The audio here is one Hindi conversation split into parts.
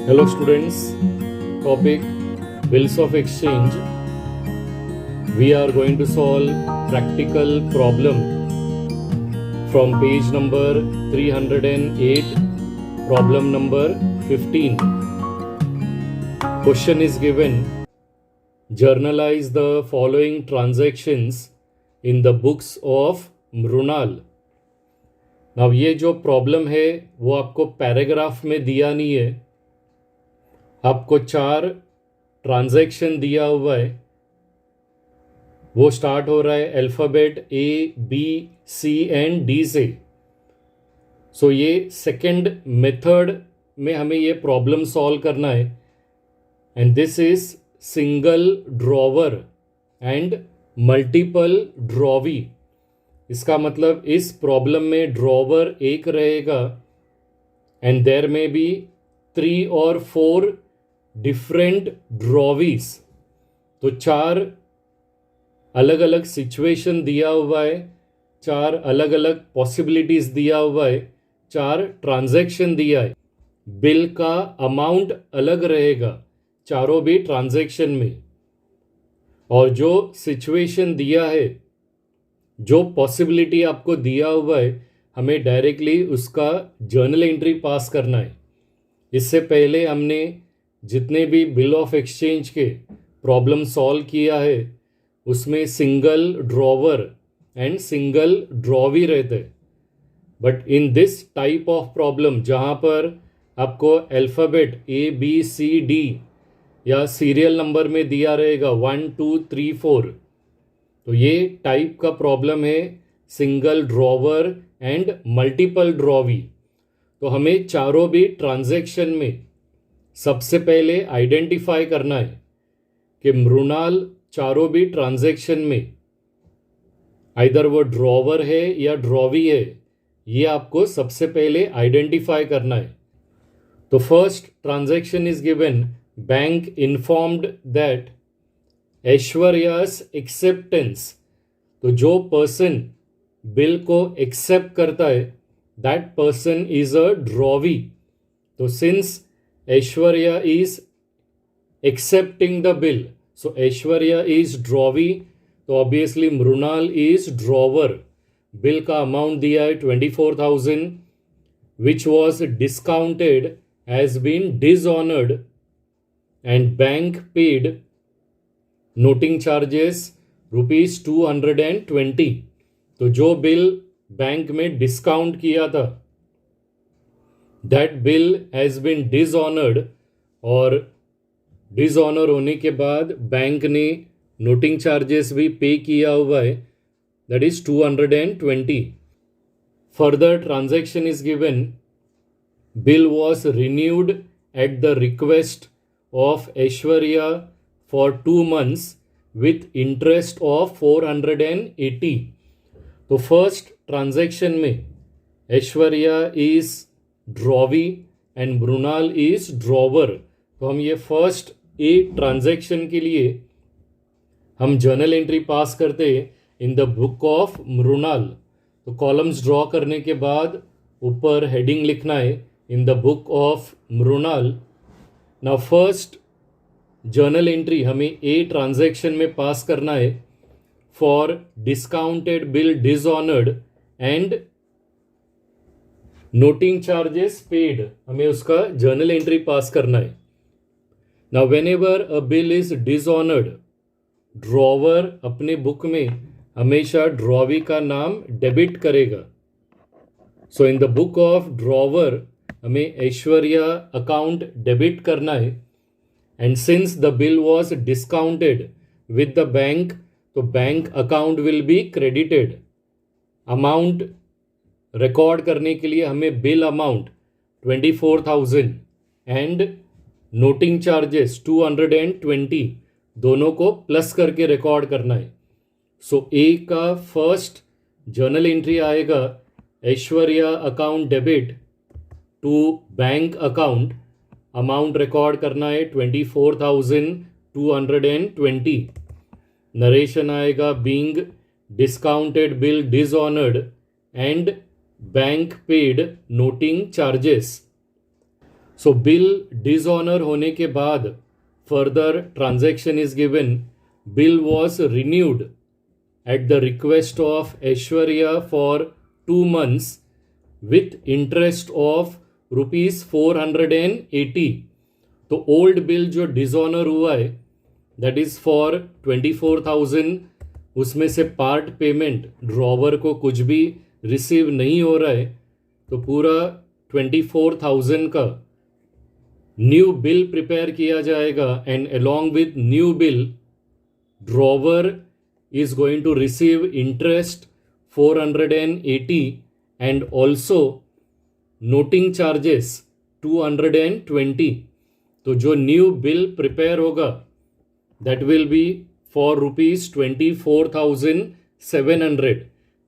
Hello students, topic bills of exchange. We are going to solve practical problem from page number 308, problem number 15. Question is given, journalize the following transactions in the books of Mrinal. Now ये जो प्रॉब्लम है वो आपको पैराग्राफ में दिया नहीं है, आपको 4 ट्रांजैक्शन दिया हुआ है. वो स्टार्ट हो रहा है alphabet A, B, C and D से. सो ये सेकंड मेथड में हमें ये प्रॉब्लम सॉल्व करना है. And this is single drawer and multiple drawee. इसका मतलब इस प्रॉब्लम में ड्रॉवर एक रहेगा एंड देयर में बी 3 और 4 डिफरेंट ड्रॉवीज. तो 4 अलग अलग सिचुएशन दिया हुआ है, 4 अलग अलग पॉसिबिलिटीज दिया हुआ है, 4 ट्रांजैक्शन दिया है. बिल का अमाउंट अलग रहेगा चारों भी ट्रांजैक्शन में, और जो सिचुएशन दिया है, जो पॉसिबिलिटी आपको दिया हुआ है, हमें डायरेक्टली उसका जर्नल एंट्री पास करना है. इससे पहले हमने जितने भी बिल ऑफ एक्सचेंज के प्रॉब्लम सॉल्व किया है उसमें single drawer and single drawee रहते हैं. But in this type of problem जहाँ पर आपको alphabet A, B, C, D या सीरियल नंबर में दिया रहेगा 1, 2, 3, 4, तो ये टाइप का प्रॉब्लम है single drawer and multiple drawee. तो हमें चारों भी ट्रांजैक्शन में सबसे पहले आइडेंटिफाई करना है कि मृणाल चारों भी ट्रांजैक्शन में आइदर वो ड्रॉवर है या ड्रॉवी है, ये आपको सबसे पहले आइडेंटिफाई करना है. तो first transaction is given, bank informed that Aishwarya's acceptance. तो जो पर्सन बिल को एक्सेप्ट करता है that person is a drawee. तो since Aishwarya is accepting the bill, so Aishwarya is drawee, तो obviously Mrinal is drawer. Bill का अमाउंट दिया है 24,000 which was discounted has been dishonoured and bank paid noting charges ₹220. तो जो बिल बैंक में डिस्काउंट किया था that bill has been dishonoured, और डिसऑनर होने के बाद बैंक ने नोटिंग चार्जेस भी पे किया हुआ है, that is 220. Further transaction is given, bill was renewed at the request of Aishwarya for 2 months with interest of 480. तो फर्स्ट ट्रांजैक्शन में Aishwarya is drawee and Mrunal is drawer. तो हम ये फर्स्ट ए ट्रांजैक्शन के लिए हम जर्नल एंट्री पास करते in the book of Mrunal. तो कॉलम्स ड्रॉ करने के बाद ऊपर हेडिंग लिखना है in the book of Mrinal. Now first journal entry हमें ए ट्रांजैक्शन में पास करना है for discounted bill dishonoured and noting charges paid. हमें उसका जर्नल एंट्री पास करना है. Now whenever a bill is dishonoured, drawer अपने बुक में हमेशा ड्रॉवी का नाम डेबिट करेगा. So in the book of drawer हमें ऐश्वर्या अकाउंट डेबिट करना है. And since the bill was discounted with the bank, तो bank account will be credited. Amount record करने के लिए हमें bill amount 24,000 and noting charges 220 दोनों को प्लस करके रिकॉर्ड करना है. सो ए का फर्स्ट जर्नल एंट्री आएगा Aishwarya account debit to bank account. Amount record करना है 24,220. नरेशन आएगा being discounted bill dishonoured and bank paid noting charges. So bill dishonour होने के बाद further transaction is given, bill was renewed at the request of Aishwarya for 2 months with interest of rupees 480. तो ओल्ड बिल जो डिसऑनर हुआ है दैट इज फॉर 24,000, उसमें से पार्ट पेमेंट ड्रॉवर को कुछ भी रिसीव नहीं हो रहा है, तो पूरा 24,000 का न्यू बिल प्रिपेयर किया जाएगा and along with new bill drawer is going to receive interest 480 and also noting charges 220. तो जो न्यू बिल प्रिपेयर होगा that will be for rupees 24,700.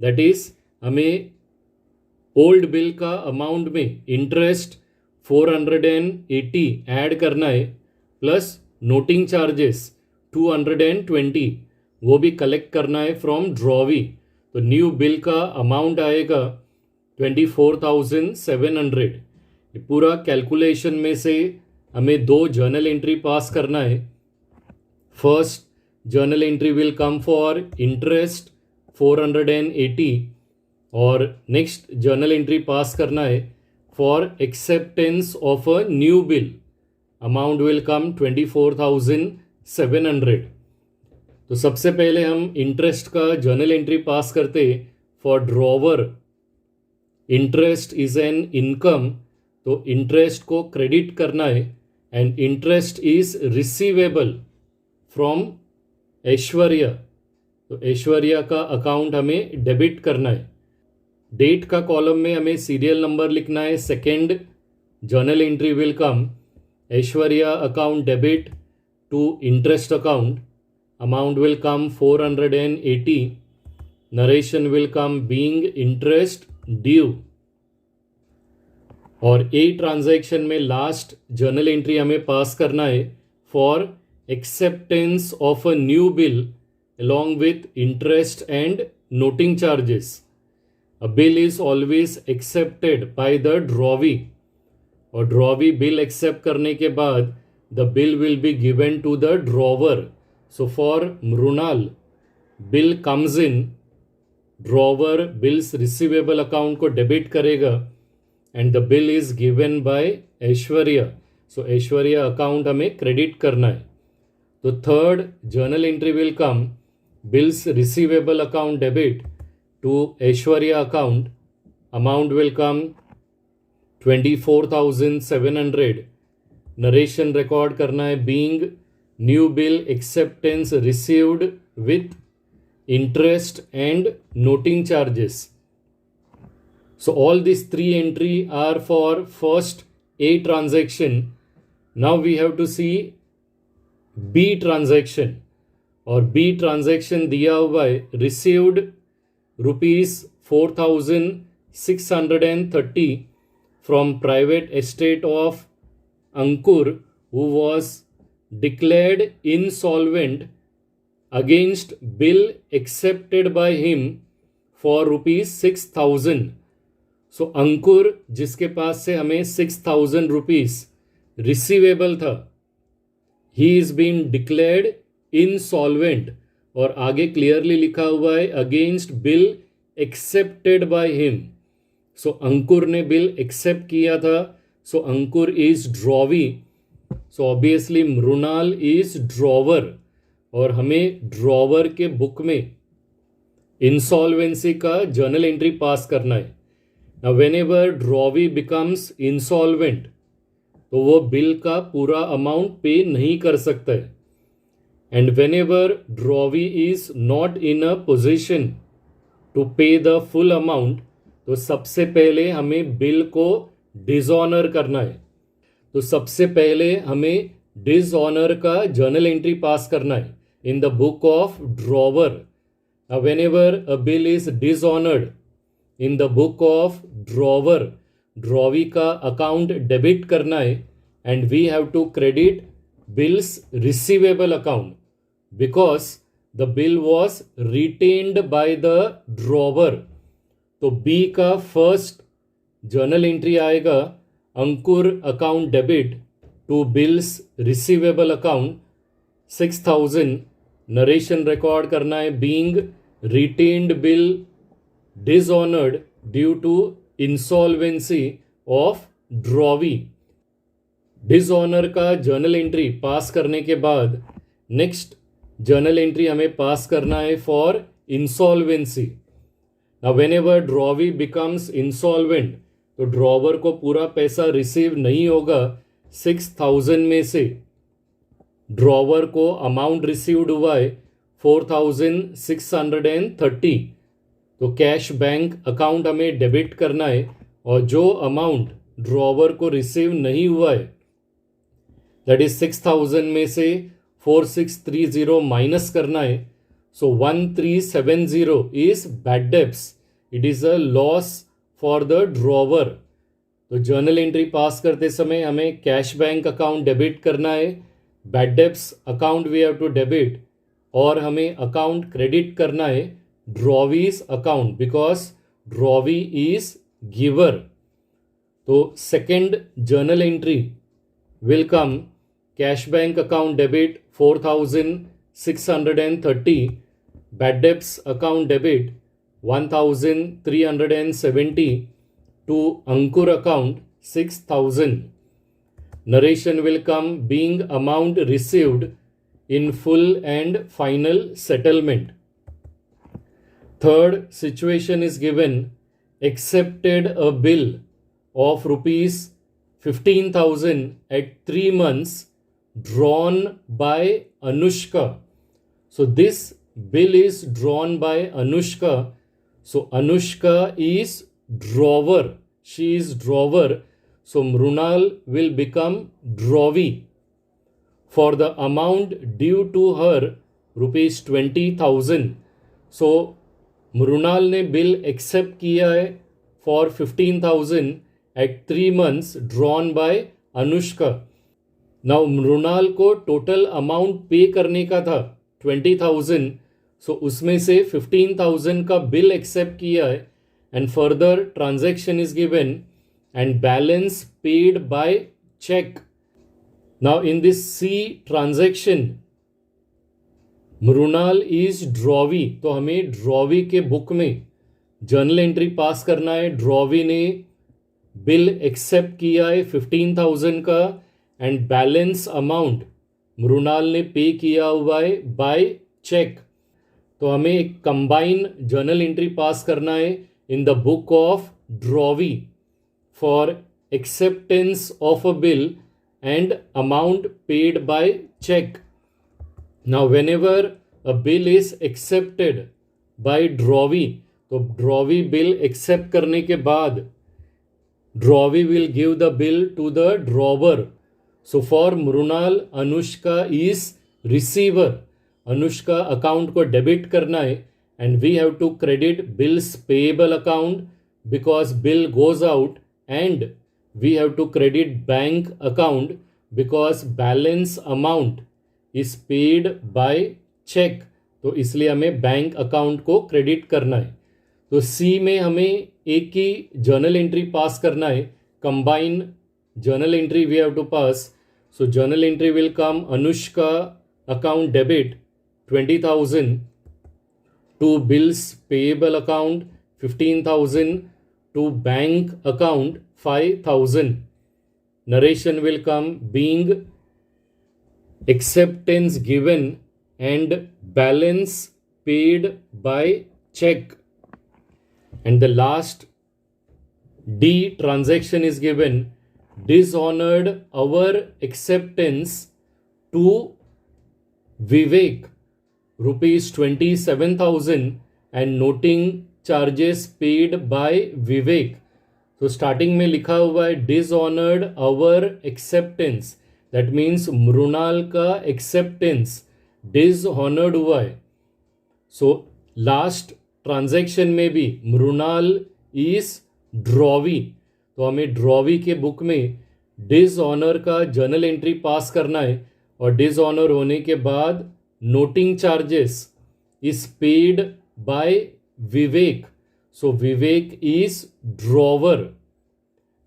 That is हमें ओल्ड बिल का अमाउंट में इंटरेस्ट 480 ऐड करना है प्लस नोटिंग चार्जेस 220 वो भी कलेक्ट करना है फ्रॉम ड्रॉवी. तो न्यू बिल का अमाउंट आएगा 24,700. ये पूरा कैलकुलेशन में से हमें 2 जर्नल एंट्री पास करना है. First journal entry will come for interest 480 और नेक्स्ट जर्नल एंट्री पास करना है for acceptance of a new bill. Amount will come 24,700. तो सबसे पहले हम इंटरेस्ट का जर्नल एंट्री पास करते. For drawer interest is an income, तो इंटरेस्ट को क्रेडिट करना है and interest is receivable from Aishwarya. तो ऐश्वर्या का अकाउंट हमें डेबिट करना है. डेट का कॉलम में हमें सीरियल नंबर लिखना है. Second journal entry will come Aishwarya account debit to interest account. Amount will come 480. Narration will come being interest due. और ए ट्रांजैक्शन में लास्ट जर्नल एंट्री हमें पास करना है for acceptance of a new bill along with interest and noting charges. A bill is always accepted by the drawee. और ड्रॉवी बिल एक्सेप्ट करने के बाद the bill will be given to the drawer. So for Mrunal, bill comes in, drawer bills receivable account को debit करेगा and the bill is given by Aishwarya. So Aishwarya account हमें credit करना है. तो third journal entry will come, bills receivable account debit to Aishwarya account. Amount will come 24,700. Narration record करना है being new bill acceptance received with interest and noting charges. So all these 3 entry are for first A transaction. Now we have to see B transaction. और B transaction दिया हुआ है received rupees 4,630 from private estate of Ankur who was declared insolvent against bill accepted by him for rupees 6,000. So अंकुर जिसके पास से हमें 6,000 रुपीज रिसीवेबल था, he is being declared insolvent और आगे क्लियरली लिखा हुआ है against bill accepted by him. So Ankur ने बिल एक्सेप्ट किया था. So Ankur is drawee. So obviously Mrinal is drawer और हमें ड्रॉवर के बुक में इंसॉल्वेंसी का जर्नल एंट्री पास करना है. Now when ever drawee becomes insolvent तो वो बिल का पूरा अमाउंट पे नहीं कर सकता है. And whenever drawee is not in a position to pay the full amount तो सबसे पहले हमें बिल को डिसऑनर करना है. तो सबसे पहले हमें डिसऑनर का जर्नल एंट्री पास करना है in the book of drawer. Whenever a bill is dishonoured in the book of drawer, drawee का अकाउंट डेबिट करना है and we have to credit bills receivable account because the bill was retained by the drawer. तो बी का फर्स्ट जर्नल एंट्री आएगा Ankur account debit to bills receivable account 6,000. Narration record करना है, being retained bill dishonoured due to insolvency of drawee. Dishonour का जर्नल एंट्री पास करने के बाद नेक्स्ट जर्नल एंट्री हमें पास करना है for insolvency. Now whenever drawee becomes insolvent तो ड्रॉवर को पूरा पैसा रिसीव नहीं होगा. 6,000 में से ड्रॉवर को अमाउंट रिसीव्ड हुआ है 4,630. तो कैश बैंक अकाउंट हमें डेबिट करना है और जो अमाउंट ड्रॉवर को रिसीव नहीं हुआ है दैट इज 6,000 में से 4,630 माइनस करना है. So 1,370 is bad debts. It is a loss for the drawer. तो जर्नल एंट्री पास करते समय हमें कैश बैंक अकाउंट डेबिट करना है, bad debts account we have to debit, और हमें अकाउंट क्रेडिट करना है drawee's account because drawee is giver. तो second journal entry will come cash bank account debit 4,630, bad debts account debit 1,370 to Ankur account 6,000. Narration will come being amount received in full and final settlement. Third situation is given, accepted a bill of rupees 15,000 at 3 months drawn by Anushka. So this bill is drawn by Anushka. So Anushka is drawer. She is drawer. So Mrunal will become drawee. For the amount due to her rupees 20,000. So Mrunal ने bill accept किया है for 15,000 at 3 months drawn by Anushka. Now Mrunal को टोटल अमाउंट पे करने का था 20,000. सो उसमें से 15,000 का बिल एक्सेप्ट किया है and further transaction is given and balance paid by cheque. Now in this C transaction Mrunal is drawee. तो हमें ड्रॉवी के बुक में जर्नल एंट्री पास करना है. ड्रॉवी ने बिल एक्सेप्ट किया है 15,000 का एंड बैलेंस अमाउंट मृणाल ने पे किया हुआ है बाय चेक. तो हमें एक कंबाइन जर्नल एंट्री पास करना है in the book of drawee for acceptance of a bill and amount paid by cheque. Now whenever a bill is accepted by drawee तो ड्रॉवी बिल एक्सेप्ट करने के बाद drawee will give the bill to the drawer. So for Mrunal, Anushka is receiver. Anushka account को डेबिट करना है and we have to credit bills payable account because bill goes out and we have to credit bank account because balance amount is paid by cheque. तो इसलिए हमें बैंक अकाउंट को क्रेडिट करना है. तो सी में हमें एक ही जर्नल एंट्री पास करना है. Combine journal entry we have to pass. So journal entry will come Anushka account debit 20,000 to bills payable account 15,000 to bank account 5,000. Narration will come being acceptance given and balance paid by check. And the last D transaction is given, dishonored our acceptance to Vivek rupees 27,000 and noting charges paid by Vivek. तो स्टार्टिंग में लिखा हुआ है dishonored our acceptance. That means Mrunal का एक्सेप्टेंस डिसऑनर्ड हुआ है. सो लास्ट ट्रांजैक्शन में भी मृणाल इज ड्रॉवी. तो हमें ड्रॉवी के बुक में डिसऑनर का जर्नल एंट्री पास करना है और डिसऑनर होने के बाद noting charges is paid bye Vivek. So Vivek is drawer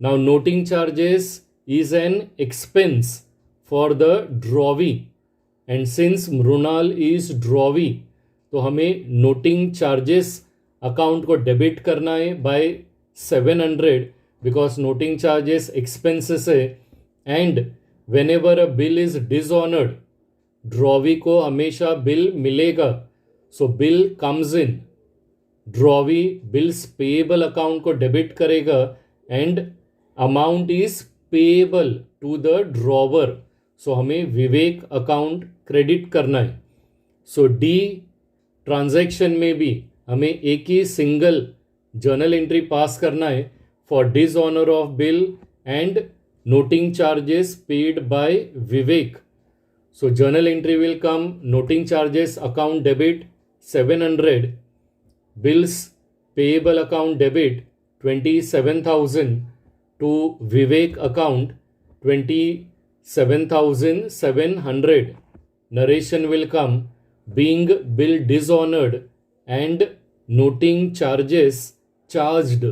Now noting charges is an expense for the drawee, and since Mrunal is drawee, तो हमें नोटिंग चार्जेस अकाउंट को डेबिट करना है by 700 because noting charges expenses है. And whenever a bill is dishonoured, drawee को हमेशा बिल मिलेगा. So bill comes in, drawee bills payable account को डेबिट करेगा and amount is payable to the drawer. So हमें विवेक अकाउंट क्रेडिट करना है. सो डी ट्रांजैक्शन में भी हमें एक ही सिंगल जर्नल एंट्री पास करना है for dishonour of bill and noting charges paid by Vivek. So journal entry will come noting charges account debit 700, bills payable account debit 27,000 to Vivek account 27,700. Narration will come being bill dishonored and noting charges charged